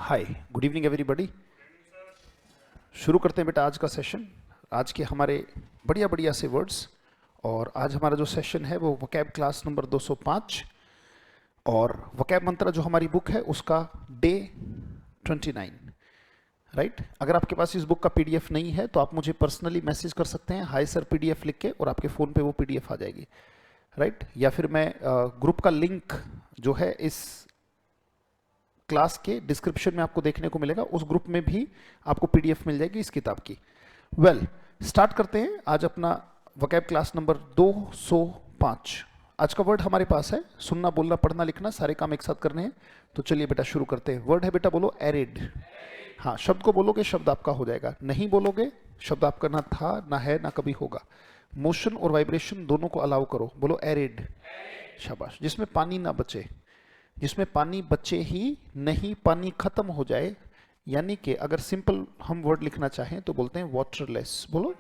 हाय, good evening everybody. शुरू करते हैं बेटा आज का सेशन। आज के हमारे बढ़िया बढ़िया से वर्ड्स। और आज हमारा जो सेशन है वो वोकैब क्लास नंबर 205 और वोकैब मंत्रा जो हमारी बुक है उसका डे 29। राइट, अगर आपके पास इस बुक का पीडीएफ नहीं है तो आप मुझे पर्सनली मैसेज कर सकते हैं, हाय सर पीडीएफ लिख के, और आपके फ़ोन पे वो पीडीएफ आ जाएगी। राइट, या फिर मैं ग्रुप का लिंक जो है इस क्लास के डिस्क्रिप्शन में आपको देखने को मिलेगा, उस ग्रुप में भी आपको पीडीएफ मिल जाएगी इस किताब की। स्टार्ट करते हैं आज अपना वोकैब क्लास नंबर 205। आज का वर्ड हमारे पास है, सुनना बोलना पढ़ना लिखना सारे काम एक साथ करने हैं। तो चलिए बेटा शुरू करते हैं। वर्ड है बेटा, बोलो एरिड। हाँ, शब्द को बोलोगे शब्द आपका हो जाएगा, नहीं बोलोगे शब्द आपका ना था ना है ना कभी होगा। मोशन और वाइब्रेशन दोनों को अलाउ करो। बोलो एरिड। शाबाश। जिसमें पानी ना बचे, जिसमें पानी बचे ही नहीं, पानी खत्म हो जाए, यानी कि अगर सिंपल हम वर्ड लिखना चाहें तो बोलते हैं वाटरलेस। बोलो,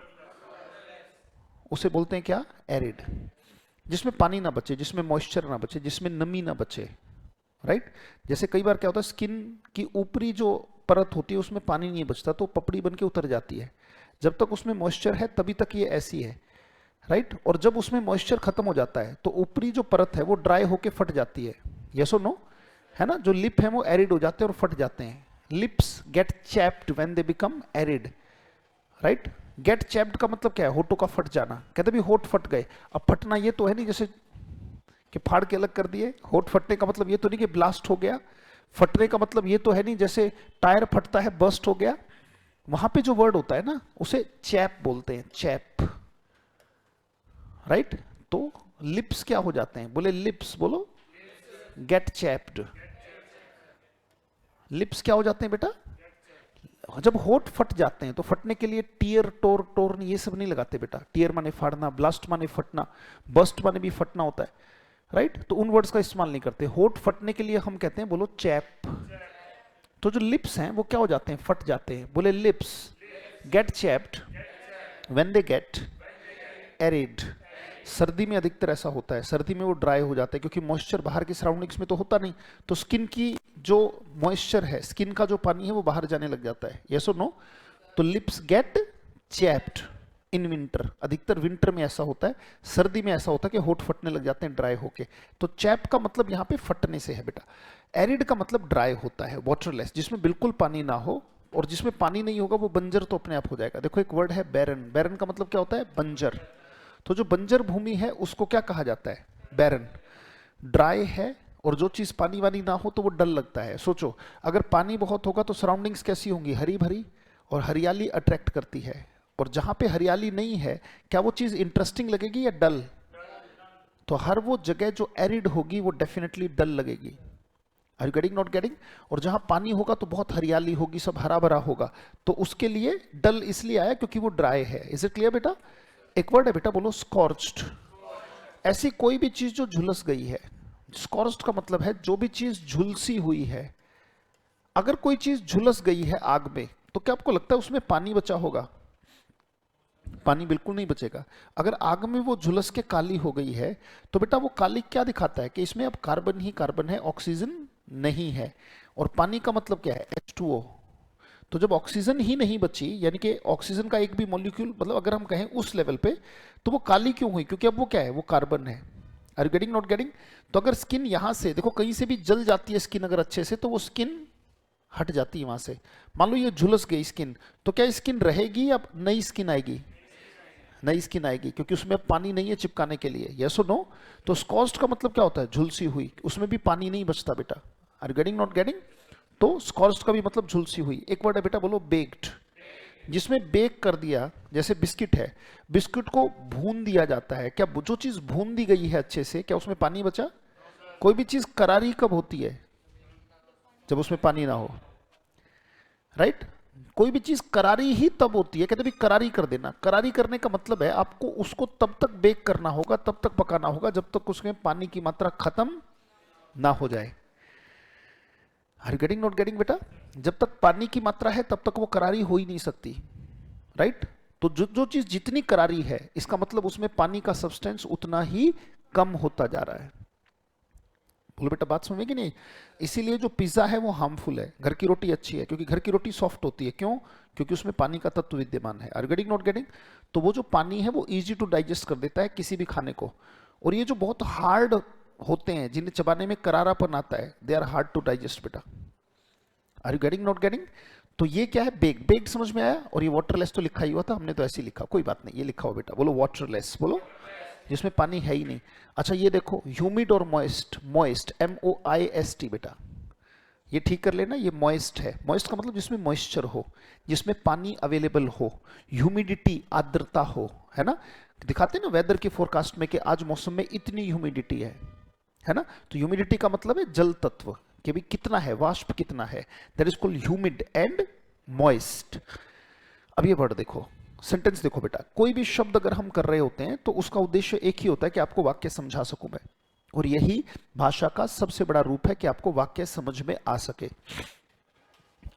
उसे बोलते हैं क्या? एरिड। जिसमें पानी ना बचे, जिसमें मॉइस्चर ना बचे, जिसमें नमी ना बचे। राइट, जैसे कई बार क्या होता है, स्किन की ऊपरी जो परत होती है उसमें पानी नहीं बचता तो पपड़ी बन के उतर जाती है। जब तक उसमें मॉइस्चर है तभी तक ये ऐसी है। राइट, और जब उसमें मॉइस्चर खत्म हो जाता है तो ऊपरी जो परत है वो ड्राई होके फट जाती है। यस और नो? है ना, जो लिप है वो एरिड हो जाते हैं और फट जाते हैं। Lips get chapped when they become arid. Right, get chapped का मतलब क्या है? होठों का फट जाना। कहते भी होठ फट गए। अब फटना ये तो है नहीं जैसे कि फाड़ के अलग कर दिए। होठ फटने का मतलब ये तो नहीं कि ब्लास्ट हो गया। फटने का मतलब ये तो है नहीं जैसे टायर फटता है बर्स्ट हो गया। वहां पे जो वर्ड होता है ना उसे चैप बोलते हैं, चैप। राइट, तो लिप्स क्या हो जाते हैं? बोले लिप्स, बोलो गेट चैप्ड। लिप्स क्या हो जाते हैं बेटा? जब होठ फट जाते हैं तो फटने के लिए टीयर टोर टोर्न ये सब नहीं लगाते बेटा। टीयर माने फाड़ना, ब्लास्ट माने फटना, बस्ट माने भी फटना होता है। राइट, तो उन वर्ड्स का इस्तेमाल नहीं करते। होठ फटने के लिए हम कहते हैं बोलो चैप। तो जो लिप्स हैं वो क्या हो जाते हैं? फट जाते हैं। बोले lips get chapped when they get arid. सर्दी में अधिकतर ऐसा होता है, सर्दी में वो ड्राई हो जाता है क्योंकि मॉइस्चर बाहर की सराउंडिंग्स में तो होता नहीं, तो स्किन की जो मॉइस्चर है, स्किन का जो पानी है वो बाहर जाने लग जाता है। यस और नो? तो lips get chapped in winter. अधिकतर विंटर में ऐसा होता है, सर्दी में ऐसा होता है कि होठ फटने लग जाते हैं ड्राई होके। तो चैप का मतलब यहाँ पे फटने से है बेटा। एरिड का मतलब ड्राई होता है, वाटरलेस, जिसमें बिल्कुल पानी ना हो। और जिसमें पानी नहीं होगा वो बंजर तो अपने आप हो जाएगा। देखो एक वर्ड है बैरन। बैरन का मतलब क्या होता है? बंजर। तो जो बंजर भूमि है उसको क्या कहा जाता है? बैरन। ड्राई है और जो चीज पानी वानी ना हो तो वो डल लगता है। सोचो, अगर पानी बहुत होगा तो सराउंडिंग्स कैसी होंगी? हरी भरी, और हरियाली अट्रैक्ट करती है। और जहां पे हरियाली नहीं है, क्या वो चीज इंटरेस्टिंग लगेगी या डल? तो हर वो जगह जो एरिड होगी वो डेफिनेटली डल लगेगी। Are you getting, not getting? और जहां पानी होगा तो बहुत हरियाली होगी, सब हरा भरा होगा। तो उसके लिए डल इसलिए आया क्योंकि वो ड्राई है। इज इट क्लियर बेटा? एक वर्ड है बेटा, बोलो स्कॉर्च्ड। ऐसी कोई भी चीज जो झुलस गई है। स्कॉर्च्ड का मतलब है जो भी चीज झुलसी हुई है। अगर कोई चीज झुलस गई है आग में तो क्या आपको लगता है उसमें पानी बचा होगा? पानी बिल्कुल नहीं बचेगा। अगर आग में वो झुलस के काली हो गई है तो बेटा वो काली क्या दिखाता है? कि इसमें अब कार्बन ही कार्बन है, ऑक्सीजन नहीं है। और पानी का मतलब क्या है? H2O। तो जब ऑक्सीजन ही नहीं बची, यानी कि ऑक्सीजन का एक भी मॉलिक्यूल, मतलब अगर हम कहें उस लेवल पे, तो वो काली क्यों हुई? क्योंकि अब वो क्या है? वो कार्बन है। Are you getting, not getting? तो अगर स्किन यहां से देखो कहीं से भी जल जाती है स्किन अगर अच्छे से, तो वो स्किन हट जाती है वहां से। मान लो ये झुलस गई स्किन, तो क्या स्किन रहेगी या नई स्किन आएगी? नई स्किन आएगी, क्योंकि उसमें अब पानी नहीं है चिपकाने के लिए। यस और नो? तो स्कॉच्ड का मतलब क्या होता है? झुलसी हुई, उसमें भी पानी नहीं बचता बेटा। Are you getting, not getting? तो स्कॉच्ड का भी मतलब झुलसी हुई। एक वर्ड है बेटा, बोलो बेक्ड। जिसमें बेक कर दिया, जैसे बिस्किट है, बिस्किट को भून दिया जाता है। क्या जो चीज भून दी गई है अच्छे से, क्या उसमें पानी बचा? कोई भी चीज करारी कब होती है? जब उसमें पानी ना हो। राइट, कोई भी चीज करारी ही तब होती है, कहते भी करारी कर देना। करारी करने का मतलब है आपको उसको तब तक बेक करना होगा, तब तक पकाना होगा जब तक उसमें पानी की मात्रा खत्म ना हो जाए। Are you getting, not getting बेटा? जब तक पानी की मात्रा है तब तक वो करारी हो ही नहीं सकती। राइट, तो जो जो चीज जितनी करारी है इसका मतलब उसमें पानी का सब्सटेंस उतना ही कम होता जा रहा है। बोलो बेटा बात समझ में कि नहीं? इसीलिए जो पिज्जा है वो हार्मफुल है, घर की रोटी अच्छी है, क्योंकि घर की रोटी सॉफ्ट होती है। क्यों? क्योंकि उसमें पानी का तत्व विद्यमान है। Are getting not getting? तो वो जो पानी है वो इजी टू डाइजेस्ट कर देता है किसी भी खाने को। और ये जो बहुत हार्ड होते हैं, जिन्हें चबाने में करारापन आता है, they are hard to digest बेटा। Are you getting not getting? तो ये क्या है? बेक। बेक समझ में आया? और ये वाटरलेस तो लिखा ही हुआ था, हमने तो ऐसे ही लिखा, कोई बात नहीं, ये लिखा हुआ बेटा। बोलो वाटरलेस, बोलो, जिसमें पानी है ही नहीं। अच्छा ये देखो, ह्यूमिड और मॉइस्ट। मॉइस्ट MOIST बेटा, ये ठीक कर लेना, ये मॉइस्ट है। मॉइस्ट का मतलब जिसमें मॉइस्चर हो, जिसमें पानी अवेलेबल हो। ह्यूमिडिटी, आर्द्रता हो, है ना? दिखाते हैं ना वेदर की फोरकास्ट में कि आज मौसम में इतनी ह्यूमिडिटी है ना? तो ह्यूमिडिटी का मतलब है जल तत्व, कि भाई कितना है, वाष्प कितना है। That is called humid and moist. अब ये वर्ड देखो, सेंटेंस देखो बेटा। कोई भी शब्द अगर हम कर रहे होते हैं तो उसका उद्देश्य एक ही होता है कि आपको वाक्य समझा सकूं मैं। और यही भाषा का सबसे बड़ा रूप है कि आपको वाक्य समझ में आ सके।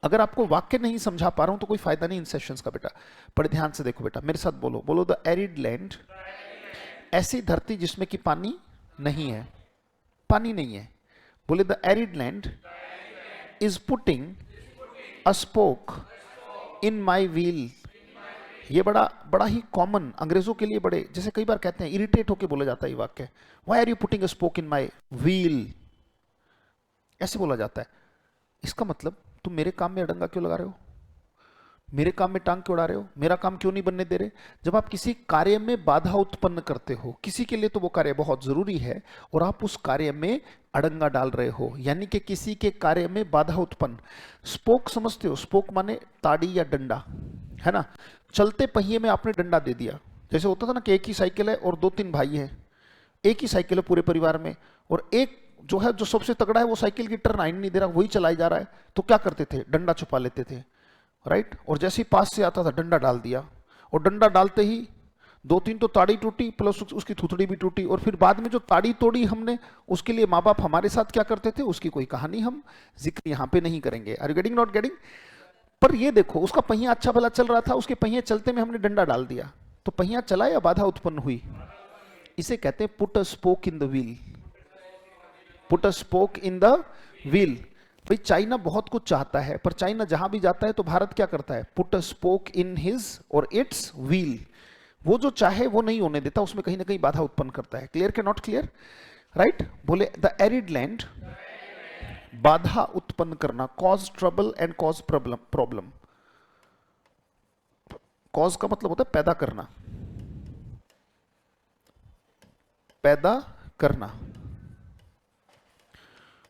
अगर आपको वाक्य नहीं समझा पा रहा हूं तो कोई फायदा नहीं इन सेशंस का बेटा। बड़े ध्यान से देखो बेटा, मेरे साथ बोलो। बोलो द एरिड लैंड, ऐसी धरती जिसमें कि पानी नहीं है। पानी नहीं है। बोले the arid land is putting a spoke in my wheel. ये बड़ा बड़ा ही कॉमन, अंग्रेजों के लिए बड़े, जैसे कई बार कहते हैं, इरिटेट होके बोला जाता है ये वाक्य। Why are you putting a spoke in my wheel, ऐसे बोला जाता है। इसका मतलब तुम मेरे काम में अड़ंगा क्यों लगा रहे हो? मेरे काम में टांग क्यों अड़ा रहे हो? मेरा काम क्यों नहीं बनने दे रहे? जब आप किसी कार्य में बाधा उत्पन्न करते हो, किसी के लिए तो वो कार्य बहुत जरूरी है, और आप उस कार्य में अड़ंगा डाल रहे हो, यानी कि किसी के कार्य में बाधा उत्पन्न। स्पोक समझते हो? स्पोक माने ताड़ी या डंडा, है ना? चलते पहिए में आपने डंडा दे दिया। जैसे होता था ना कि एक ही साइकिल है और 2-3 भाई हैं, एक ही साइकिल है पूरे परिवार में, और एक जो है, जो सबसे तगड़ा है, वो साइकिल की टर्न आइन नहीं दे रहा, वही चलाई जा रहा है। तो क्या करते थे? डंडा छुपा लेते थे, राइट? और जैसे ही पास से आता था डंडा डाल दिया, और डंडा डालते ही 2-3 तो ताड़ी टूटी, प्लस उसकी थुथड़ी भी टूटी। और फिर बाद में जो ताड़ी तोड़ी हमने, उसके लिए माँ बाप हमारे साथ क्या करते थे, उसकी कोई कहानी हम जिक्र यहाँ पे नहीं करेंगे। Are you getting not getting? पर ये देखो, उसका पहिया अच्छा भला चल रहा था, उसके पहिए चलते में हमने डंडा डाल दिया, तो पहिया चला या बाधा उत्पन्न हुई? इसे कहते हैं put a spoke in the wheel. Put a spoke in the wheel. भाई चाइना बहुत कुछ चाहता है, पर चाइना जहां भी जाता है तो भारत क्या करता है? Put a spoke in his और इट्स व्हील। वो जो चाहे वो नहीं होने देता, उसमें कहीं ना कहीं बाधा उत्पन्न करता है। क्लियर के नॉट क्लियर? राइट? बोले द एरिड लैंड, बाधा उत्पन्न करना, cause trouble and cause problem. Cause का मतलब होता है पैदा करना, पैदा करना,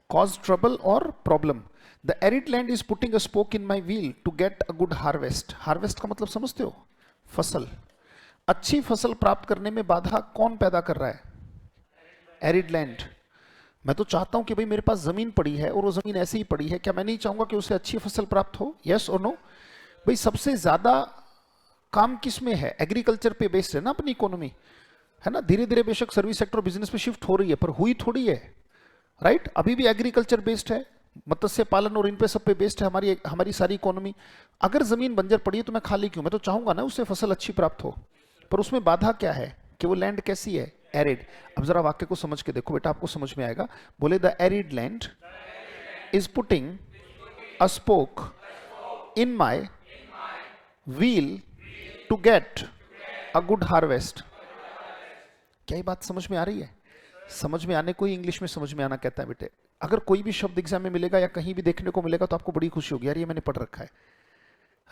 cause trouble or problem. The arid land is putting a spoke in my wheel to get a good harvest. Harvest का मतलब समझते हो? फसल। अच्छी फसल प्राप्त करने में बाधा कौन पैदा कर रहा है? Arid land. मैं तो चाहता हूं कि भाई मेरे पास जमीन पड़ी है और वो जमीन ऐसे ही पड़ी है, क्या मैं नहीं चाहूंगा कि उसे अच्छी फसल प्राप्त हो? यस और नो? भाई सबसे ज्यादा काम किस में है? एग्रीकल्चर पे बेस्ड है ना अपनी इकोनॉमी, है ना? धीरे धीरे बेशक सर्विस सेक्टर बिजनेस पे शिफ्ट हो रही है, पर हुई थोड़ी है, राइट? अभी भी एग्रीकल्चर बेस्ड है, मत्स्य पालन और इन पे सब पे बेस्ड है हमारी हमारी सारी इकोनॉमी। अगर जमीन बंजर पड़ी है तो मैं खाली क्यों? मैं तो चाहूंगा ना उससे फसल अच्छी प्राप्त हो, पर उसमें बाधा क्या है? कि वो लैंड कैसी है? एरिड। अब जरा वाक्य को समझ के देखो बेटा, आपको समझ में आएगा। बोले the arid land is putting a spoke in my wheel to get a good harvest. क्या ये बात समझ में आ रही है? समझ में आने को ही इंग्लिश में समझ में आना कहता है बेटे। अगर कोई भी शब्द एग्जाम में मिलेगा या कहीं भी देखने को मिलेगा तो आपको बड़ी खुशी होगी, यार ये मैंने पढ़ रखा है,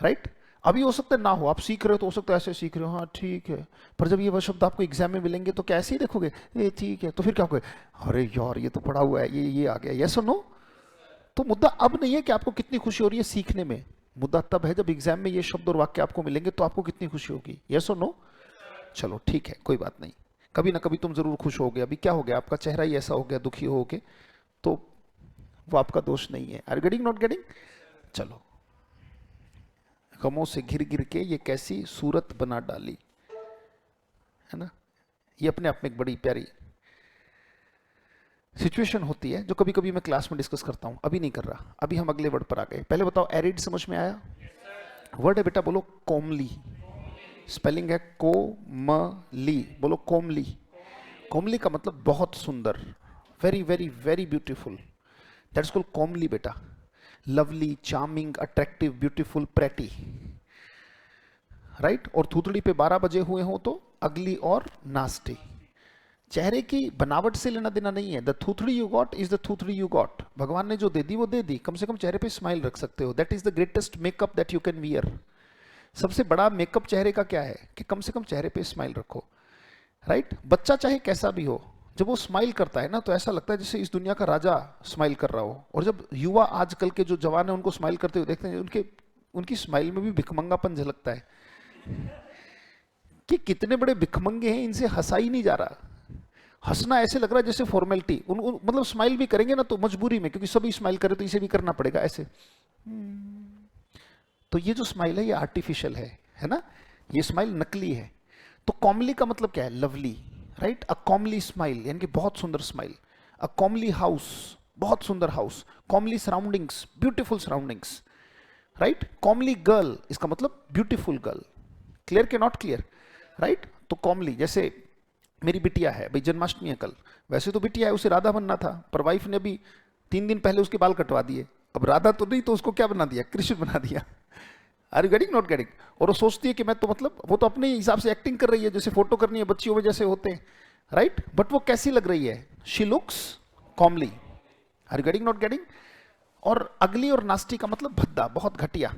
राइट? अभी हो सकता है ना हो, आप सीख रहे हो तो हो सकता है ऐसे सीख रहे हो, हाँ ठीक है, पर जब ये वह शब्द आपको एग्जाम में मिलेंगे तो क्या ऐसे ही देखोगे, ये ठीक है, तो फिर क्या कहोगे? अरे यार ये तो पढ़ा हुआ है, ये आ गया। यस और नो? तो मुद्दा अब नहीं है कि आपको कितनी खुशी हो रही है सीखने में, मुद्दा तब है जब एग्जाम में ये शब्द और वाक्य आपको मिलेंगे तो आपको कितनी खुशी होगी। यस और नो? चलो ठीक है, कोई बात नहीं, कभी ना कभी तुम जरूर खुश होगे। अभी क्या हो गया, आपका चेहरा ही ऐसा हो गया दुखी हो के, तो वो आपका दोष नहीं है। Are getting not getting? चलो, गमों से घिर घिर के ये कैसी सूरत बना डाली, है ना? ये अपने आप में एक बड़ी प्यारी सिचुएशन होती है जो कभी कभी मैं क्लास में डिस्कस करता हूं। अभी नहीं कर रहा, अभी हम अगले वर्ड पर आ गए। पहले बताओ, एरिड समझ में आया? वर्ड है बेटा, बोलो कोमली। स्पेलिंग है कोमली, बोलो कोमली। कोमली का मतलब बहुत सुंदर, very very very beautiful, that's called comely बेटा. Lovely, charming, attractive, beautiful, pretty, right. और थूथड़ी पे 12 बजे हुए हो तो अगली और नास्टी. चेहरे की बनावट से लेना देना नहीं है. द थूथड़ी यू गॉट इज द थूथड़ी यू गॉट. भगवान ने जो दे दी वो दे दी. कम से कम चेहरे पे स्माइल रख सकते हो. That is the greatest makeup that you can wear. सबसे बड़ा मेकअप चेहरे का क्या है कि कम से कम चेहरे पे स्माइल रखो, राइट. बच्चा चाहे कैसा भी हो, जब वो स्माइल करता है ना तो ऐसा लगता है जैसे इस दुनिया का राजा स्माइल कर रहा हो. और जब युवा आजकल के जो जवान है उनको स्माइल करते हुए देखते हैं, उनकी स्माइल में भी भिखमंगापन झलकता है कि कितने बड़े भिखमंगे हैं, इनसे हंसा ही नहीं जा रहा. हंसना ऐसे लग रहा है जैसे फॉर्मेलिटी. मतलब स्माइल भी करेंगे ना तो मजबूरी में, क्योंकि सभी स्माइल करे तो इसे भी करना पड़ेगा ऐसे. तो ये जो स्माइल है ये आर्टिफिशियल है ना. ये स्माइल नकली है. तो कॉमली का मतलब क्या है? Lovely, right. A comely smile यानी कि बहुत सुंदर स्माइल. अ कॉमली हाउस, बहुत सुंदर house. Comely surroundings, beautiful surroundings, right. Comely girl, इसका मतलब ब्यूटीफुल गर्ल. क्लियर के नॉट क्लियर, राइट. तो कॉमली, जैसे मेरी बिटिया है, भाई जन्माष्टमी है कल. वैसे तो बिटिया है, उसे राधा बनना था, पर वाइफ ने भी 3 दिन पहले उसके बाल कटवा दिए. अब राधा तो नहीं तो उसको क्या बना दिया? कृष्ण बना दिया. Are you getting, not getting? और वो सोचती है कि मैं तो मतलब, वो तो अपने हिसाब से एक्टिंग कर रही है, जैसे फोटो करनी है बच्चियों में जैसे होते हैं, राइट. बट वो कैसी लग रही है? She looks comely. Are you getting, not getting? और अगली और नास्टी का मतलब भद्दा, बहुत घटिया,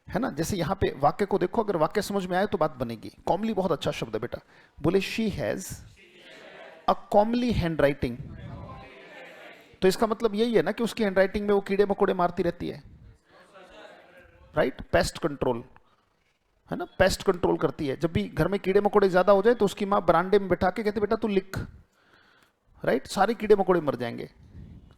है ना. जैसे यहाँ पे वाक्य को देखो, अगर वाक्य समझ में आए तो बात बनेगी. कॉमली बहुत अच्छा शब्द है बेटा. बोले she has a comely handwriting. तो इसका मतलब यही है ना कि उसकी हैंड राइटिंग में वो कीड़े मकोड़े मारती रहती है, राइट. पेस्ट कंट्रोल, है ना. पेस्ट कंट्रोल करती है. जब भी घर में कीड़े मकोड़े ज्यादा हो जाए तो उसकी माँ बरांडे में बैठा के कहती बेटा तू लिख, राइट. सारे कीड़े मकोड़े मर जाएंगे.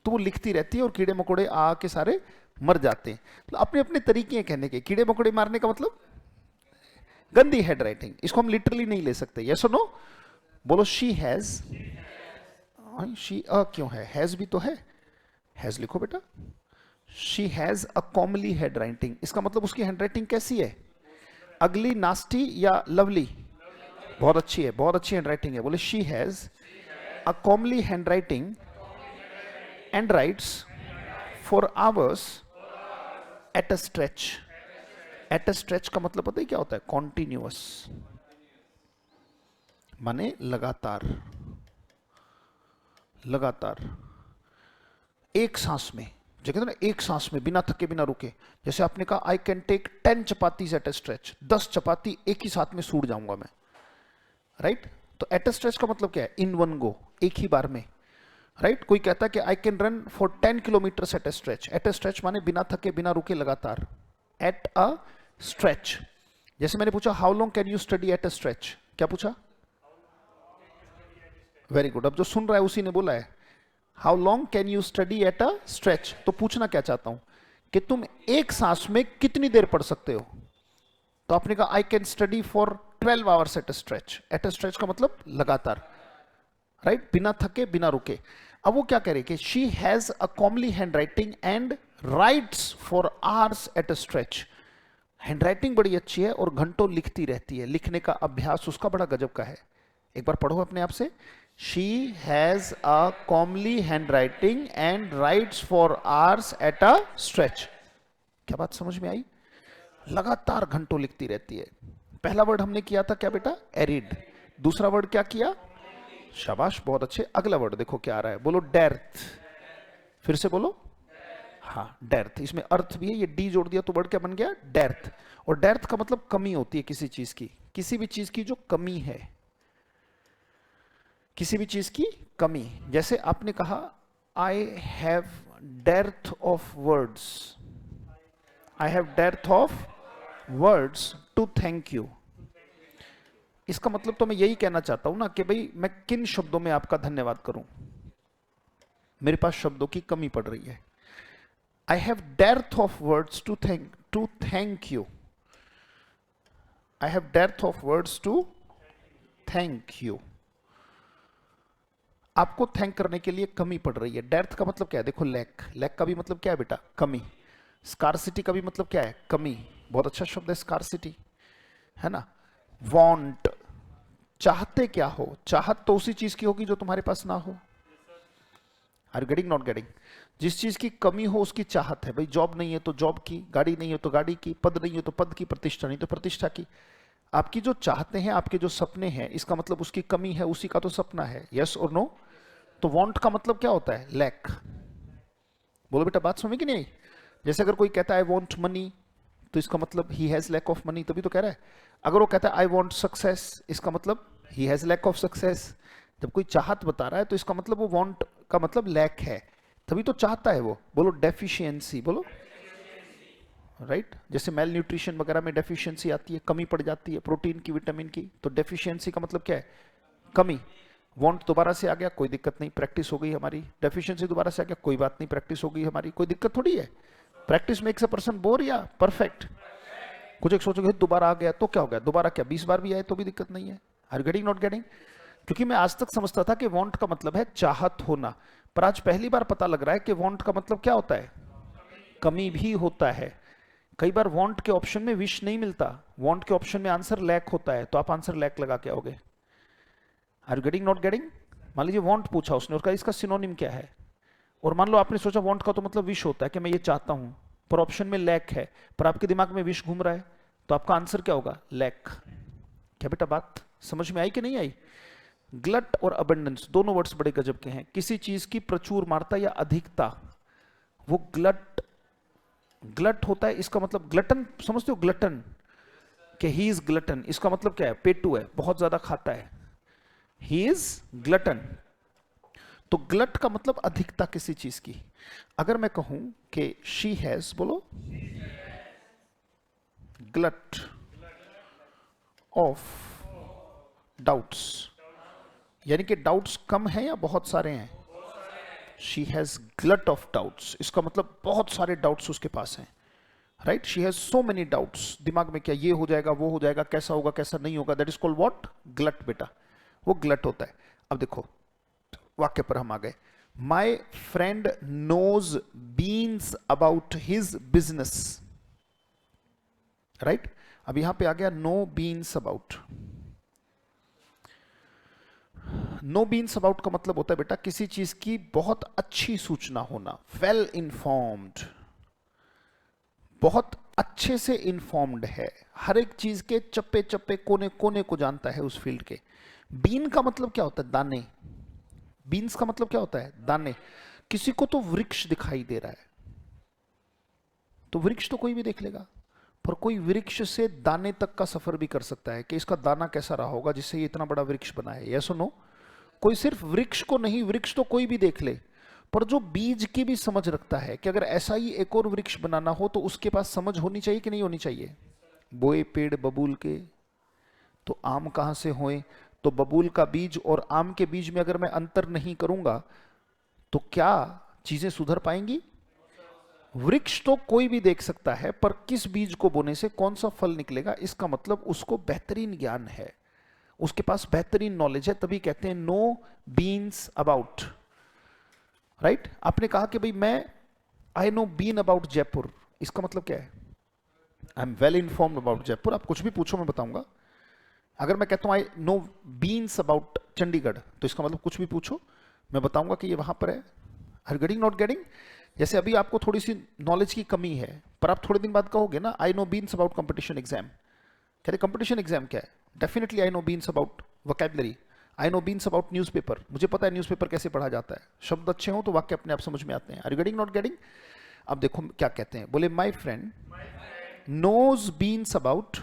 तो वो लिखती रहती है और कीड़े मकोड़े आके सारे मर जाते हैं. तो अपने अपने तरीके हैं कहने के. कीड़े मकोड़े मारने का मतलब गंदी हेड राइटिंग. इसको हम लिटरली नहीं ले सकते. यस और नो? बोलो शी हैज. शी क्यों है? हैज भी तो है. हैज लिखो बेटा. She has a comely handwriting. इसका मतलब उसकी हैंड राइटिंग कैसी है? अगली, नास्टी या लवली? बहुत अच्छी है, बहुत अच्छी हैंड राइटिंग है. बोले she has a comely handwriting and writes for hours at a stretch. At a stretch का मतलब पता है क्या होता है? कॉन्टिन्यूअस, माने लगातार, लगातार, एक सांस में. जो कहते हैं ना, एक सांस में, बिना थके बिना रुके. जैसे आपने कहा I can take 10 chapatis at a stretch. 10 चपाती एक ही साथ में सूट जाऊंगा मैं, राइट. तो एट अ स्ट्रेच का मतलब क्या है? इन वन गो, एक ही बार में, राइट. कोई कहता है कि I can run for 10 kilometre eight a stretch. At a stretch माने बिना थके बिना रुके, लगातार. Eight a stretch. जैसे मैंने पूछा how long can you study eight a stretch, क्या पूछा? Very good. अब जो सुन रहा है उसी ने बोला है how long can you study eight a stretch. तो पूछना क्या चाहता हूं कि तुम एक सांस में कितनी देर पढ़ सकते हो? तो आपने कहा I can study for 12 hours at a stretch. At a stretch का मतलब लगातार, राइट. बिना थके बिना रुके. अब वो क्या कह रहे कि she has a comely handwriting and writes for hours at a stretch. Handwriting बड़ी अच्छी है और घंटों लिखती रहती है. लिखने का अभ्यास उसका बड़ा गजब का है. एक बार पढ़ो अपने आप से. She has a comely handwriting and writes for hours at a stretch. क्या बात समझ में आई? लगातार घंटों लिखती रहती है. पहला वर्ड हमने किया था क्या बेटा? एरिड. दूसरा वर्ड क्या किया? शाबाश, बहुत अच्छे. अगला वर्ड देखो क्या आ रहा है. बोलो डेर्थ. फिर से बोलो. हाँ, डेर्थ. इसमें अर्थ भी है. ये डी जोड़ दिया तो वर्ड क्या बन गया? डेर्थ. और डेर्थ का मतलब कमी होती है किसी चीज की. किसी भी चीज की जो कमी है, किसी भी चीज की कमी. जैसे आपने कहा I have dearth of words. I have dearth of words to thank you. इसका मतलब तो मैं यही कहना चाहता हूं ना कि भाई मैं किन शब्दों में आपका धन्यवाद करूं. मेरे पास शब्दों की कमी पड़ रही है. I have dearth of words to thank you. I have dearth of words to thank you. आपको थैंक करने के लिए कमी पड़ रही है. डेर्थ का मतलब क्या है? देखो लैक. लैक का भी मतलब क्या है बेटा? कमी. स्कार्सिटी का भी मतलब क्या है? कमी. बहुत अच्छा शब्द है स्कार्सिटी, है ना. वांट, चाहते क्या हो? चाहत तो उसी चीज की होगी जो तुम्हारे पास ना हो. Are getting not getting? जिस चीज की कमी हो उसकी चाहत है। भाई जॉब नहीं है तो जॉब की, गाड़ी नहीं है तो गाड़ी की, पद नहीं है तो पद की, प्रतिष्ठा नहीं तो प्रतिष्ठा की। आपकी जो चाहते हैं, आपके जो सपने हैं, इसका मतलब उसकी कमी है, उसी का तो सपना है। यस और नो? तो वांट का मतलब क्या होता है? लैक। बोलो बेटा, बात समझ में कि नहीं? जैसे अगर कोई कहता है आई वांट मनी, तो इसका मतलब ही हैज लैक ऑफ मनी, तभी तो कह रहा है। अगर वो कहता है आई वांट सक्सेस, इसका मतलब ही हैज लैक ऑफ सक्सेस। जब कोई चाहत बता रहा है तो इसका मतलब वो वांट का मतलब लैक है, तभी तो चाहता है वो। बोलो डेफिशिएंसी, बोलो राइट। जैसे मेल न्यूट्रिशन वगैरह में डेफिशिएंसी आती है, कमी पड़ जाती है प्रोटीन की, विटामिन की, तो डेफिशिएंसी का मतलब क्या है? कमी। वांट दोबारा से आ गया, कोई दिक्कत नहीं, प्रैक्टिस हो गई हमारी। डेफिशिएंसी दोबारा से आ गया, कोई बात नहीं, प्रैक्टिस हो गई हमारी, कोई दिक्कत थोड़ी है। Practice makes a person bore या परफेक्ट? कुछ एक सोचोगे दोबारा आ गया तो क्या हो गया, दोबारा क्या 20 बार भी आए तो भी दिक्कत नहीं है। Are getting not getting? क्योंकि मैं आज तक समझता था कि वांट का मतलब है चाहत होना, पर आज पहली बार पता लग रहा है कि वांट का मतलब क्या होता है? कमी भी होता है। कई बार वांट के ऑप्शन में विश नहीं मिलता, वांट के ऑप्शन में आंसर लैक होता है, तो आप आंसर लैक लगा के आओगे। Are you getting not getting? मान लीजिए वांट पूछा उसने, उसका इसका सिनोनिम क्या है, और मान लो आपने सोचा वांट का तो मतलब विश होता है कि मैं ये चाहता हूं, पर ऑप्शन में लैक है, पर आपके दिमाग में विश घूम रहा है, तो आपका आंसर क्या होगा? लैक। क्या बेटा बात समझ में आई कि नहीं आई? ग्लट और अबंडेंस दोनों वर्ड्स बड़े गजब के हैं। किसी चीज की प्रचुर मात्रा या अधिकता, वो ग्लट, ग्लट होता है। इसका मतलब ग्लटन समझते हो? ग्लटन कि ही इज ग्लटन, इसका मतलब क्या है? पेटू है, बहुत ज्यादा खाता है, ही इज ग्लटन। तो ग्लट का मतलब अधिकता किसी चीज की। अगर मैं कहूं कि शी हैज, बोलो ग्लट ऑफ डाउट्स, यानी कि डाउट्स कम हैं या बहुत सारे हैं? She has glut of doubts, इसका मतलब बहुत सारे डाउट्स उसके पास हैं, right? She has so many doubts. दिमाग में क्या, ये हो जाएगा, वो हो जाएगा, कैसा होगा, कैसा नहीं होगा, that is called what? Glut बेटा, वो ग्लट होता है। अब देखो वाक्य पर हम आ गए। My friend knows beans about his business, right? अब यहां पे आ गया know beans about. Know beans about का मतलब होता है बेटा किसी चीज की बहुत अच्छी सूचना होना, वेल इन्फॉर्म्ड, बहुत अच्छे से इन्फॉर्म्ड है, हर एक चीज के चप्पे चप्पे कोने कोने को जानता है उस फील्ड के। बीन का मतलब क्या होता है? दाने। बीन्स का मतलब क्या होता है? दाने। किसी को तो वृक्ष दिखाई दे रहा है, तो वृक्ष तो कोई भी देख लेगा, पर कोई वृक्ष से दाने तक का सफर भी कर सकता है कि इसका दाना कैसा रहा होगा जिससे ये इतना बड़ा वृक्ष बना है। यस और नो? कोई सिर्फ वृक्ष को नहीं, वृक्ष तो कोई भी देख ले, पर जो बीज की भी समझ रखता है कि अगर ऐसा ही एक और वृक्ष बनाना हो तो उसके पास समझ होनी चाहिए कि नहीं होनी चाहिए? बोए पेड़ बबूल के, तो आम कहां से होए? तो बबूल का बीज और आम के बीज में अगर मैं अंतर नहीं करूंगा तो क्या चीजें सुधर पाएंगी? वृक्ष तो कोई भी देख सकता है, पर किस बीज को बोने से कौन सा फल निकलेगा, इसका मतलब उसको बेहतरीन ज्ञान है, उसके पास बेहतरीन नॉलेज है, तभी कहते हैं नो बीन्स अबाउट, राइट? आपने कहा कि भाई मैं I know bean about Jaipur, इसका मतलब क्या है? I am well informed about Jaipur. आप कुछ भी पूछो मैं बताऊंगा। अगर मैं कहता हूं I know beans about Chandigarh, तो इसका मतलब कुछ भी पूछो मैं बताऊंगा कि ये वहां पर है। Are getting not getting? जैसे अभी आपको थोड़ी सी नॉलेज की कमी है, पर आप थोड़े दिन बाद कहोगे ना I know beans about competition exam. कहते कंपटीशन एग्जाम क्या है? Definitely I know beans about vocabulary, I know beans about newspaper, मुझे पता है न्यूज़पेपर कैसे पढ़ा जाता है। शब्द अच्छे हो तो वाक्य अपने आप समझ में आते हैं। Are you getting not getting? अब देखो क्या कहते हैं, बोले my friend knows beans about,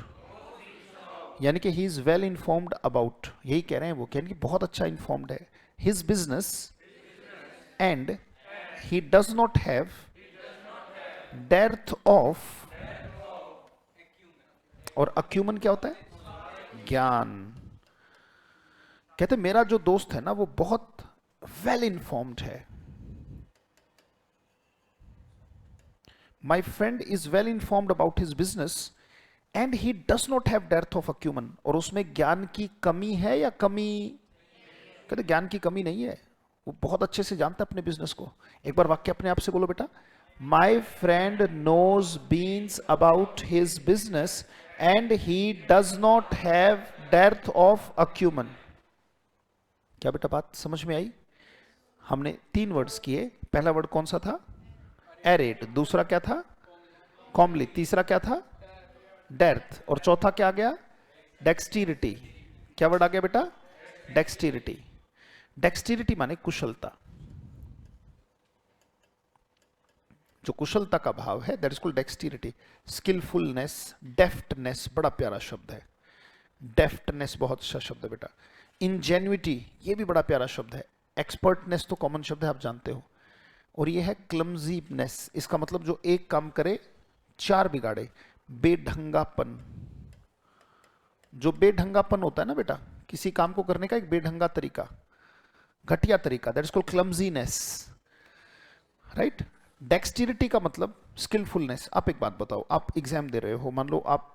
यानी कि he is well informed about, यही कह रहे हैं वो, यानी कि बहुत अच्छा इन्फॉर्म्ड है, his business, and he does not have dearth of, और acumen क्या होता है? ज्ञान। कहते मेरा जो दोस्त है ना वो बहुत वेल इन्फॉर्म्ड है, my friend is well informed about his business and he does not have dearth of acumen, और उसमें ज्ञान की कमी है या कमी? कहते ज्ञान की कमी नहीं है, वो बहुत अच्छे से जानता है अपने बिजनेस को। एक बार वाक्य अपने आप से बोलो बेटा, my friend knows beans about his business and he does not have depth of acumen. क्या बेटा बात समझ में आई? हमने 3 वर्ड्स किए। पहला वर्ड कौन सा था? एरेट। दूसरा क्या था? कॉमली। तीसरा क्या था? डेर्थ। और चौथा क्या आ गया? डेक्सटीरिटी। क्या वर्ड आ गया बेटा? डेक्सटीरिटी। डेक्सटीरिटी माने कुशलता। जो कुशलता का भाव है दैट इज कॉल्ड डेक्सटीरिटी। स्किलफुलनेस, डेफ्टनेस, बड़ा प्यारा शब्द है। डेफ्टनेस बहुत अच्छा शब्द है बेटा। इंजेन्युइटी, ये भी बड़ा प्यारा शब्द है। एक्सपर्टनेस तो कॉमन शब्द है, आप जानते हो। और ये है क्लमजीनेस, इसका मतलब जो एक काम करे 4 बिगाड़े। बेढंगापन। जो बेढंगापन होता है ना बेटा, किसी काम को करने का एक बेढंगा तरीका, घटिया तरीका, that is called clumsiness, right. Dexterity का मतलब स्किलफुलनेस। आप एक बात बताओ, आप एग्जाम दे रहे हो, मान लो आप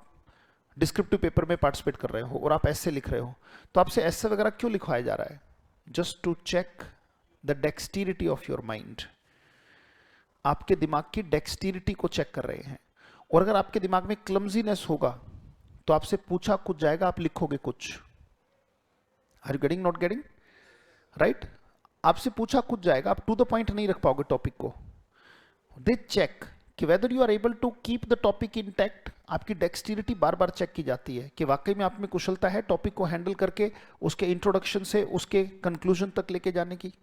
डिस्क्रिप्टिव पेपर में पार्टिसिपेट कर रहे हो और आप ऐसे लिख रहे हो, तो आपसे ऐसे वगैरह क्यों लिखवाया जा रहा है? Just to check the dexterity of your mind. आपके दिमाग की डेक्सटिरिटी को चेक कर रहे हैं। और अगर आपके दिमाग में क्लमजीनेस होगा तो आपसे पूछा कुछ जाएगा, आप लिखोगे कुछ। Are you getting, not getting, right? आपसे पूछा कुछ जाएगा, आप टू द पॉइंट नहीं रख पाओगे टॉपिक को। दे चेक कि whether you are able to keep the topic intact. आपकी डेक्सटिरिटी बार बार चेक की जाती है कि वाकई में आप में कुशलता है टॉपिक को हैंडल करके उसके इंट्रोडक्शन से उसके कंक्लूजन तक लेके जाने की,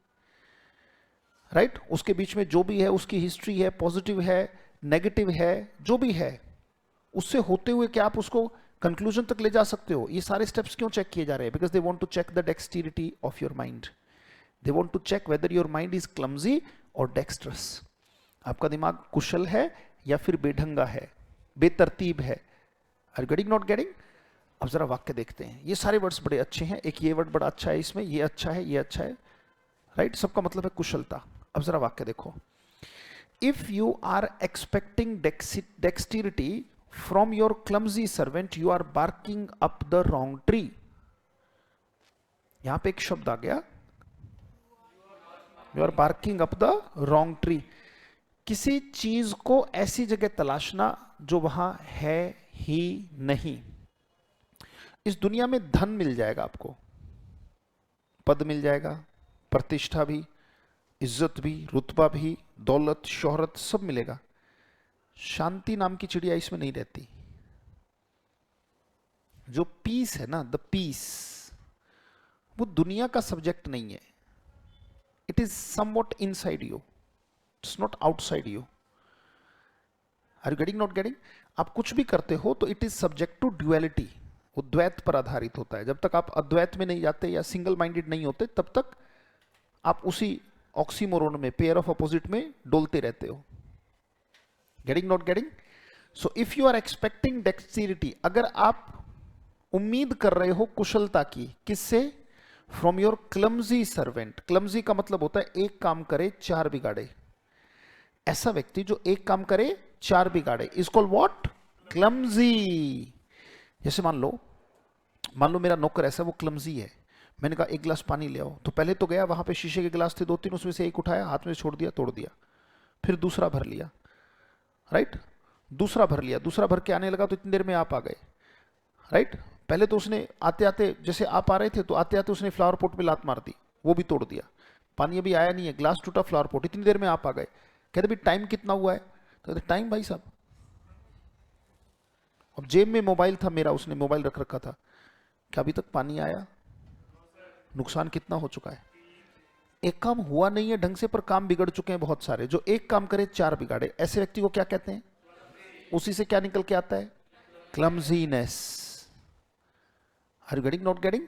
राइट? उसके बीच में जो भी है, उसकी हिस्ट्री है, पॉजिटिव है, नेगेटिव है, जो भी है, उससे होते हुए क्या आप उसको कंक्लूजन तक ले जा सकते हो। ये सारे स्टेप्स क्यों चेक किए जा रहे हैं? Because they want to check the dexterity of your mind. They want to check whether your mind is clumsy और डेक्स्ट्रस। आपका दिमाग कुशल है या फिर बेढंगा है, बेतरतीब है। Are you getting, not getting? अब जरा वाक्य देखते हैं। ये सारे वर्ड्स बड़े अच्छे हैं। एक ये वर्ड बड़ा अच्छा है इसमें, ये अच्छा है, ये अच्छा है, राइट? सबका मतलब है कुशलता। अब जरा वाक्य देखो। If you are expecting dexterity from your clumsy servant, you are barking up the wrong tree. यहां पे एक शब्द आ गया, you are barking up the wrong tree. किसी चीज को ऐसी जगह तलाशना जो वहां है ही नहीं। इस दुनिया में धन मिल जाएगा आपको, पद मिल जाएगा, प्रतिष्ठा भी, इज्जत भी, रुतबा भी, दौलत, शोहरत, सब मिलेगा। शांति नाम की चिड़िया इसमें नहीं रहती। जो पीस है ना, द पीस, वो दुनिया का सब्जेक्ट नहीं है। It is somewhat inside you, it's not outside you. Are you getting, not getting? आप कुछ भी करते हो तो it is subject to duality, वो द्वैत पर आधारित होता है। जब तक आप अद्वैत में नहीं जाते या सिंगल माइंडेड नहीं होते, तब तक आप उसी ऑक्सीमोरोन में, पेयर ऑफ अपोजिट में डोलते रहते हो। Getting, not getting? So if you are expecting dexterity, अगर आप उम्मीद कर रहे हो कुशलता की, किससे? From your clumsy servant. Clumsy का मतलब होता है एक काम करे 4 बिगाड़े। ऐसा व्यक्ति जो एक काम करे 4 बिगाड़े इज कॉल्ड व्हाट? क्लमजी। जैसे मान लो मेरा नौकर ऐसा, वो क्लमजी है। मैंने कहा एक गिलास पानी ले आओ, तो पहले तो गया, वहां पे शीशे के गिलास थे 2-3, उसमें से एक उठाया, हाथ में छोड़ दिया, तोड़ दिया। फिर दूसरा भर लिया, राइट? दूसरा भर लिया, दूसरा भर के आने लगा तो इतनी देर में आप आ गए, राइट? पहले तो उसने आते आते, जैसे आप आ रहे थे तो आते आते उसने फ्लावर पॉट में लात मार दी, वो भी तोड़ दिया। पानी अभी आया नहीं है, ग्लास टूटा, फ्लावर पॉट, इतनी देर में आप आ गए। कहते भाई टाइम कितना हुआ है? तो कहते टाइम भाई साहब, अब जेब में मोबाइल था मेरा, उसने मोबाइल रख रखा था, क्या अभी तक पानी आया? नुकसान कितना हो चुका है? एक काम हुआ नहीं है ढंग से, पर काम बिगड़ चुके हैं बहुत सारे। जो एक काम करे 4 बिगाड़े, ऐसे व्यक्ति को क्या कहते हैं? उसी से क्या निकल के आता है? Clumsiness. Are you getting, not getting?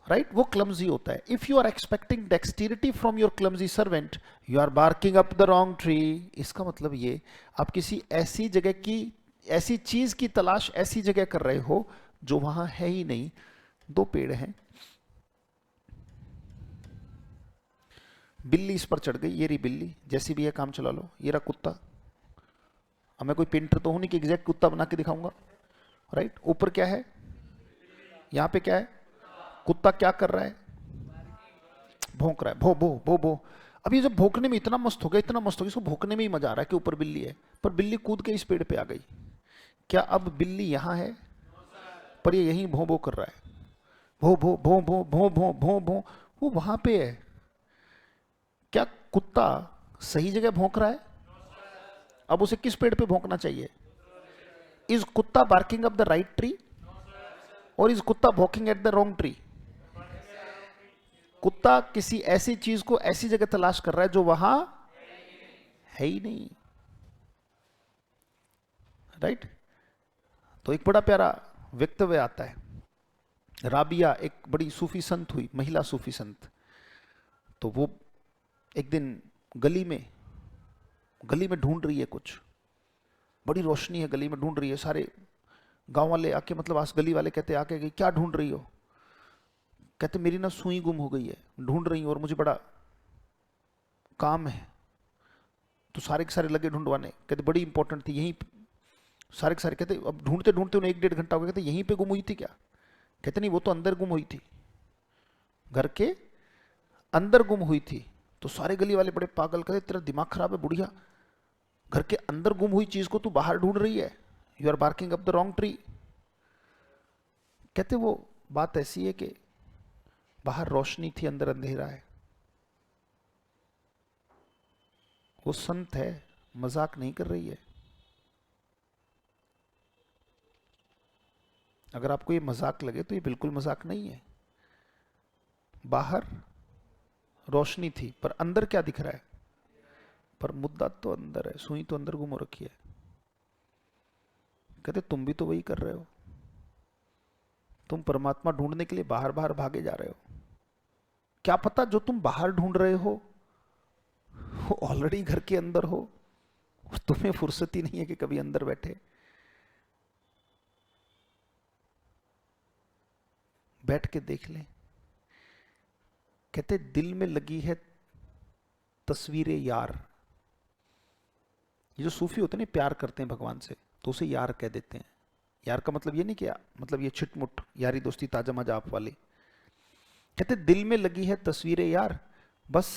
Right? वो क्लमजी होता है। If you are expecting dexterity from your clumsy servant, you are barking up the wrong tree. इसका मतलब ये, आप किसी ऐसी जगह की, ऐसी चीज की तलाश ऐसी जगह कर रहे हो जो वहां है ही नहीं। 2 पेड़ हैं, बिल्ली इस पर चढ़ गई, ये रही बिल्ली, जैसी भी है काम चला लो। ये रहा कुत्ता। अब मैं कोई पेंटर तो हूं नहीं कि एग्जैक्ट कुत्ता बना के दिखाऊंगा, राइट? ऊपर क्या है? यहां पे क्या है? कुत्ता क्या कर रहा है? भौंक रहा है, भो भो भो भो। अब ये जब भौंकने में इतना मस्त हो गया, इतना मस्त हो गया, इसको भौंकने में ही मजा आ रहा है कि ऊपर बिल्ली है। पर बिल्ली कूद के इस पेड़ पे आ गई। क्या अब बिल्ली यहां है? पर ये यहीं भो भो कर रहा है, भो भो भो भो भो भो भो भो। वो वहां पे है। क्या कुत्ता सही जगह भौंक रहा है? अब उसे किस पेड़ पे भौंकना चाहिए? इज कुत्ता barking up the right tree और इज कुत्ता भौंकिंग एट द रॉन्ग ट्री? कुत्ता किसी ऐसी चीज को ऐसी जगह तलाश कर रहा है जो वहां है ही नहीं, राइट? तो एक बड़ा प्यारा वक्तव्य आता है। राबिया एक बड़ी सूफी संत हुई, महिला सूफी संत। तो वो एक दिन गली में ढूंढ रही है कुछ, बड़ी रोशनी है, गली में ढूंढ रही है। सारे गांव वाले आके, मतलब आस गली वाले कहते आके कि क्या ढूंढ रही हो? कहते मेरी ना सुई गुम हो गई है, ढूंढ रही हूं और मुझे बड़ा काम है। तो सारे के सारे लगे ढूंढवाने, कहते बड़ी इंपॉर्टेंट थी, यहीं सारे के सारे। कहते अब ढूंढते ढूंढते उन्हें 1-1.5 घंटा हो गया। कहते यहीं पे गुम हुई थी क्या? कहते नहीं, वो तो अंदर गुम हुई थी, घर के अंदर गुम हुई थी। तो सारे गली वाले बड़े पागल, कहते तेरा दिमाग खराब है बुढ़िया, घर के अंदर गुम हुई चीज को तू बाहर ढूंढ रही है, you are barking up the wrong tree. कहते वो बात ऐसी है कि बाहर रोशनी थी, अंदर अंधेरा है। वो संत है, मजाक नहीं कर रही है। अगर आपको ये मजाक लगे तो ये बिल्कुल मजाक नहीं है। बाहर रोशनी थी पर अंदर क्या दिख रहा है? पर मुद्दा तो अंदर है, सुई तो अंदर गुम हो रखी है। कहते तुम भी तो वही कर रहे हो, तुम परमात्मा ढूंढने के लिए बाहर बाहर भागे जा रहे हो। क्या पता जो तुम बाहर ढूंढ रहे हो वो ऑलरेडी घर के अंदर हो, तुम्हें फुर्सत ही नहीं है कि कभी अंदर बैठे। बैठ के देख ले। कहते दिल में लगी है तस्वीरें यार। ये जो सूफी होते हैं ना, प्यार करते हैं भगवान से, तो उसे यार कह देते हैं। यार का मतलब ये नहीं कि मतलब ये छिटमुट यारी दोस्ती ताजा मजाक वाली। कहते दिल में लगी है तस्वीरें यार, बस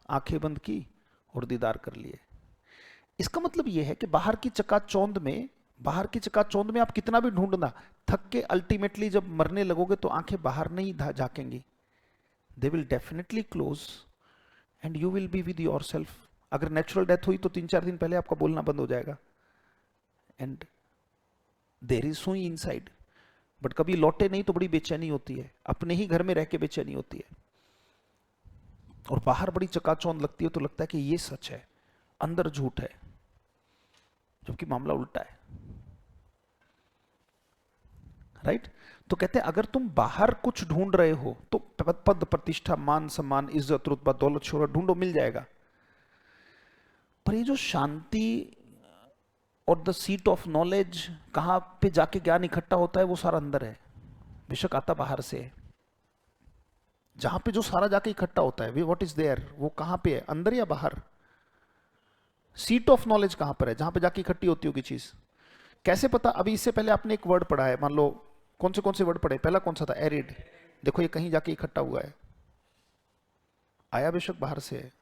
आंखें बंद की और दीदार कर लिए। इसका मतलब यह है कि बाहर की चकाचौंध में आप कितना भी ढूंढना, थक के अल्टीमेटली जब मरने लगोगे तो आंखें बाहर नहीं झाकेंगी, they will definitely close and you will be with yourself. अगर नेचुरल डेथ हुई तो 3-4 दिन पहले आपका बोलना बंद हो जाएगा एंड देयर इज सुई इनसाइड। बट कभी लौटे नहीं तो बड़ी बेचैनी होती है, अपने ही घर में रह के बेचैनी होती है। और बाहर बड़ी चकाचौंध लगती है तो लगता है कि ये सच है, अंदर झूठ है, जबकि मामला उल्टा है, राइट? तो कहते हैं अगर तुम बाहर कुछ ढूंढ रहे हो तो पद प्रतिष्ठा मान सम्मान इज्जत रुतबा दौलत शोहरत ढूंढो, मिल जाएगा। पर ये जो शांति और द सीट ऑफ नॉलेज, कहां पे जाके ज्ञान इकट्ठा होता है, वो सारा अंदर है, बेशक आता बाहर से है। जहां पे जो सारा जाके इकट्ठा होता है, वे व्हाट इज देयर, वो कहां पे है, अंदर या बाहर? सीट ऑफ नॉलेज कहां पर है? जहां पे जाके इकट्ठी होती होगी चीज। कैसे पता? अभी इससे पहले आपने एक वर्ड पढ़ा है, मान लो कौन से वर्ड पढ़े? पहला कौन सा था? एरिड। देखो ये कहीं जाके इकट्ठा हुआ है, आया बेशक बाहर से है,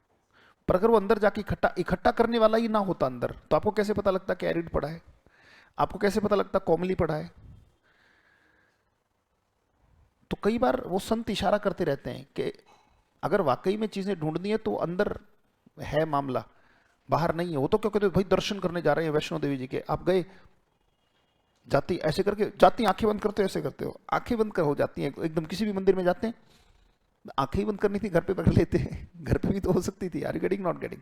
पर अगर वो अंदर जाके इकट्ठा करने वाला ही ना होता अंदर, तो आपको कैसे पता लगता कि एरिड पड़ा है? आपको कैसे पता लगता कोमली पड़ा है? तो कई बार वो संत इशारा करते रहते हैं कि अगर वाकई में चीजें ढूंढनी है तो अंदर है मामला, बाहर नहीं है। वो तो क्या कहते हैं, भाई दर्शन करने जा रहे हैं वैष्णो देवी जी के, आप गए, जाती ऐसे करके जाती, आंखें बंद करते हो, ऐसे करते हो, आंखें बंद कर हो जाती हैं एकदम। किसी भी मंदिर में जाते हैं, आंखें ही बंद करनी थी, घर पे कर लेते हैं, घर पे भी तो हो सकती थी। Are you getting, not getting?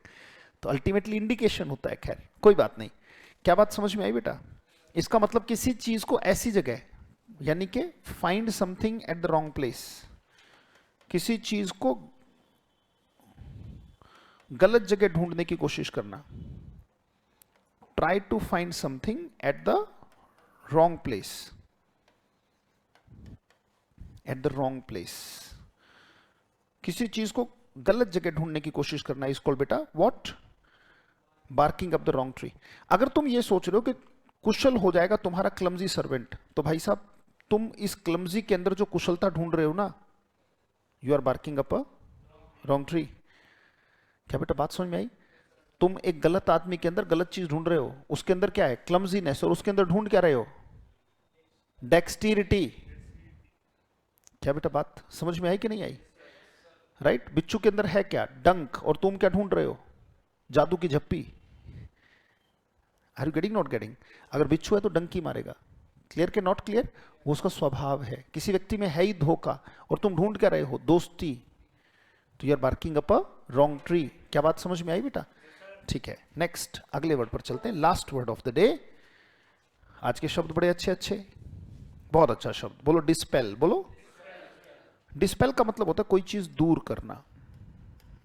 तो अल्टीमेटली इंडिकेशन होता है। खैर कोई बात नहीं। क्या बात समझ में आई बेटा? इसका मतलब किसी चीज को ऐसी जगह, यानी कि find something at the wrong place, किसी चीज को गलत जगह ढूंढने की कोशिश करना। Try to find something at the wrong place, at the wrong place, किसी चीज को गलत जगह ढूंढने की कोशिश करना। इसको बेटा what? Barking up the wrong tree. अगर तुम ये सोच रहे हो कि कुशल हो जाएगा तुम्हारा क्लमजी सर्वेंट, तो भाई साहब तुम इस क्लमजी के अंदर जो कुशलता ढूंढ रहे हो ना, you are barking up a wrong tree. क्या बेटा बात समझ में आई? तुम एक गलत आदमी के अंदर गलत चीज ढूंढ रहे हो, उसके अंदर क्या है? क्लमजीनेस। और उसके अंदर ढूंढ क्या रहे हो? डेक्सटिरिटी। क्या बेटा बात समझ में आई कि नहीं आई? राइट? बिच्छू के अंदर है क्या? डंक। और तुम क्या ढूंढ रहे हो? जादू की झप्पी। Are you getting not getting? अगर बिच्छू है तो डंकी मारेगा। क्लियर के नॉट क्लियर? वो उसका स्वभाव है। किसी व्यक्ति में है ही धोखा और तुम ढूंढ क्या रहे हो? दोस्ती। तो you are barking up a wrong tree. क्या बात समझ में आई बेटा? ठीक है, नेक्स्ट अगले वर्ड पर चलते हैं। Last word of the day. आज के शब्द बड़े अच्छे अच्छे, बहुत अच्छा शब्द। बोलो डिस्पेल। बोलो डिस्पेल का मतलब होता है कोई चीज दूर करना।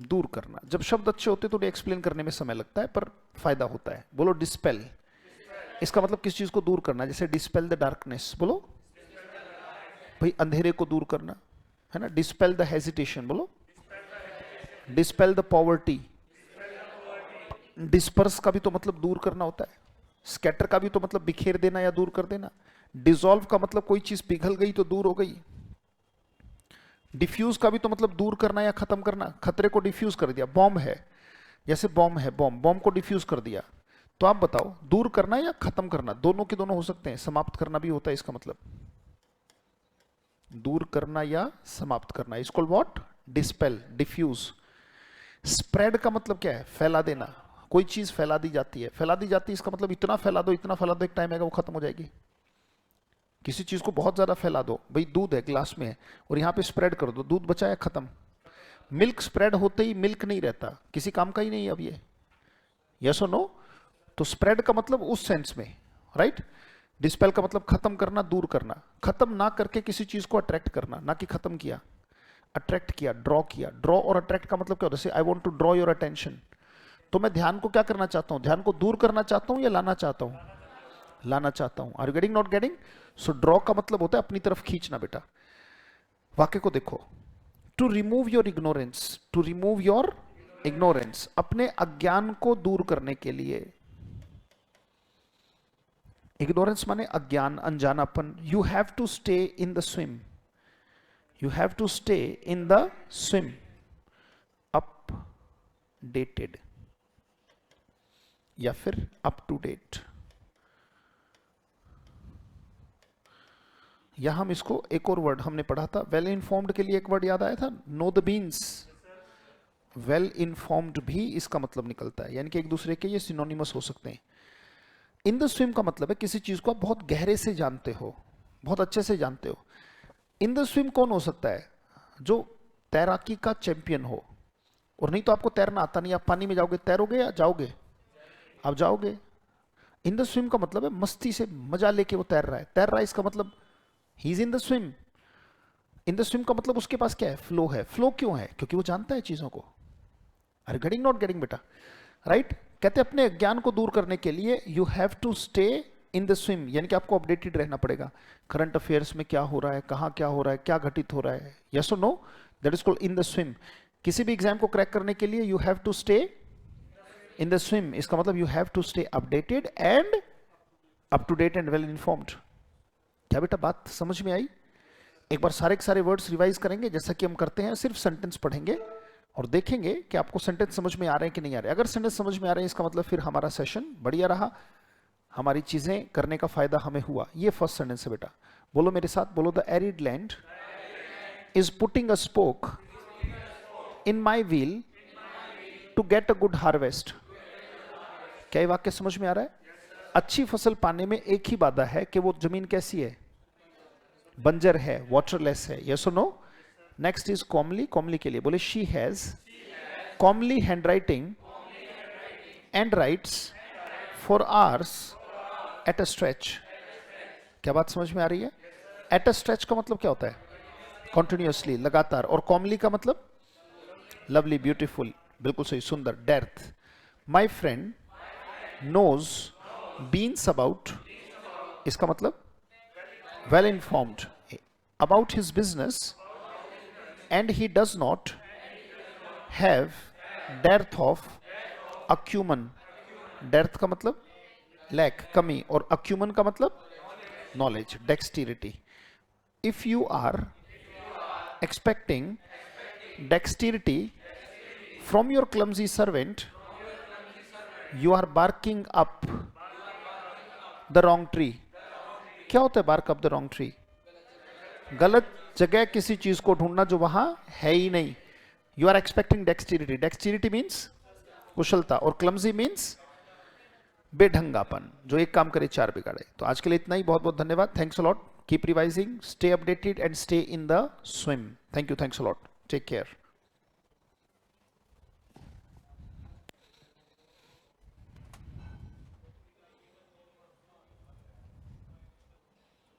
दूर करना। जब शब्द अच्छे होते तो उन्हें एक्सप्लेन करने में समय लगता है पर फायदा होता है। बोलो डिस्पेल। इसका मतलब किस चीज को दूर करना, जैसे डिस्पेल द डार्कनेस। बोलो भाई अंधेरे को दूर करना, है ना? Dispel the hesitation. बोलो डिस्पेल द पॉवर्टी। डिस्पर्स का भी तो मतलब दूर करना होता है। स्कैटर का भी तो मतलब बिखेर देना या दूर कर देना। डिसॉल्व का मतलब कोई चीज पिघल गई तो दूर हो गई। डिफ्यूज का भी तो मतलब दूर करना या खत्म करना। खतरे को डिफ्यूज कर दिया। बॉम्ब है, जैसे बॉम्ब है, बॉम्ब को डिफ्यूज कर दिया। तो आप बताओ दूर करना या खत्म करना? दोनों के दोनों हो सकते हैं। समाप्त करना भी होता है इसका मतलब। दूर करना या समाप्त करना, इसको व्हाट? Dispel, diffuse. स्प्रेड का मतलब क्या है? फैला देना। कोई चीज फैला दी जाती है। फैला दी जाती है इसका मतलब इतना फैला दो, इतना फैला दो, एक टाइम आएगा वो खत्म हो जाएगी। किसी चीज को बहुत ज्यादा फैला दो। भाई दूध है, ग्लास में है, और यहां पे स्प्रेड कर दो, दूध बचा है, खत्म। मिल्क स्प्रेड होते ही मिल्क नहीं रहता, किसी काम का ही नहीं अब ये। यस और नो? तो स्प्रेड का मतलब उस सेंस में, राइट? डिस्पेल का मतलब खत्म करना, दूर करना। खत्म ना करके किसी चीज को अट्रैक्ट करना, ना कि खत्म किया। अट्रैक्ट किया, ड्रॉ किया। ड्रॉ और अट्रैक्ट का मतलब क्या होता है? जैसे I want to draw your attention, तो मैं ध्यान को क्या करना चाहता हूं? ध्यान को दूर करना चाहता हूं या लाना चाहता हूं? लाना चाहता हूं। Are you getting not getting? So draw का मतलब होता है अपनी तरफ खींचना बेटा। वाक्य को देखो। To remove your ignorance. To remove your ignorance, अपने अज्ञान को दूर करने के लिए। इग्नोरेंस माने अज्ञान, अनजानापन। You have to stay in the swim. You have to stay in the swim. Updated या फिर अप टू डेट। यहां हम इसको एक और वर्ड हमने पढ़ा था, वेल इन्फॉर्म्ड के लिए एक वर्ड याद आया था, know the beans. Well informed भी इसका मतलब निकलता है, यानी कि एक दूसरे के ये सिनोनिमस हो सकते हैं। इन द स्विम का मतलब है किसी चीज को आप बहुत गहरे से जानते हो, बहुत अच्छे से जानते हो। इन द स्विम कौन हो सकता है? जो तैराकी का चैंपियन हो। और नहीं तो आपको तैरना आता नहीं, आप पानी में जाओगे, तैरोगे या जाओगे? आप जाओगे। इन द स्विम का मतलब है मस्ती से मजा लेके वो तैर रहा है। तैर रहा है इसका मतलब he is in the swim. In the swim का मतलब उसके पास क्या है? फ्लो है। फ्लो क्यों है? क्योंकि वो जानता है चीजों को। आर गेटिंग नॉट गेटिंग बेटा? राइट? कहते हैं अपने ज्ञान को दूर करने के लिए you have to stay in the swim, यानी कि आपको अपडेटेड रहना पड़ेगा। करंट अफेयर्स में क्या हो रहा है, कहां क्या हो रहा है, क्या घटित हो रहा है। यस और no? That is called in the swim. किसी भी एग्जाम को क्रैक करने के लिए you have to stay in the swim. इसका मतलब you have to stay updated and up to date and well informed. क्या बेटा बात समझ में आई? एक बार सारे के सारे वर्ड्स रिवाइज करेंगे जैसा कि हम करते हैं। सिर्फ सेंटेंस पढ़ेंगे और देखेंगे कि आपको सेंटेंस समझ में आ रहे हैं कि नहीं आ रहे। अगर सेंटेंस समझ में आ रहे हैं इसका मतलब फिर हमारा सेशन बढ़िया रहा, हमारी चीजें करने का फायदा हमें हुआ। ये फर्स्ट सेंटेंस है बेटा। बोलो मेरे साथ, बोलो the arid land is putting a spoke in my wheel to get a good harvest. क्या ये वाक्य समझ में आ रहा है? अच्छी फसल पाने में एक ही बाधा है कि वो जमीन कैसी है? बंजर है, वाटरलेस है। यस और no? Next is comely. Comely के लिए बोले she has comely handwriting and writes for hours at a stretch. क्या बात समझ में आ रही है? एट अ स्ट्रेच का मतलब क्या होता है? कॉन्टिन्यूसली, लगातार। और कॉमली का मतलब लवली, ब्यूटीफुल, बिल्कुल सही, सुंदर, depth. My friend knows beans about, इसका मतलब well informed about his business and he does not have dearth of acumen। dearth का मतलब lack, कमी, और acumen का मतलब knowledge, dexterity। if you are expecting dexterity from your clumsy servant you are barking up the wrong tree। क्या होता है bark up the wrong tree? गलत जगह किसी चीज को ढूंढना जो वहां है ही नहीं। You are expecting dexterity, dexterity means कुशलता, और क्लमजी मीन्स बेढंगापन, जो एक काम करे चार बिगाड़े। तो आज के लिए इतना ही, बहुत बहुत धन्यवाद, thanks a lot, keep revising, stay updated and stay in the swim. Thank you, thanks a lot, take care.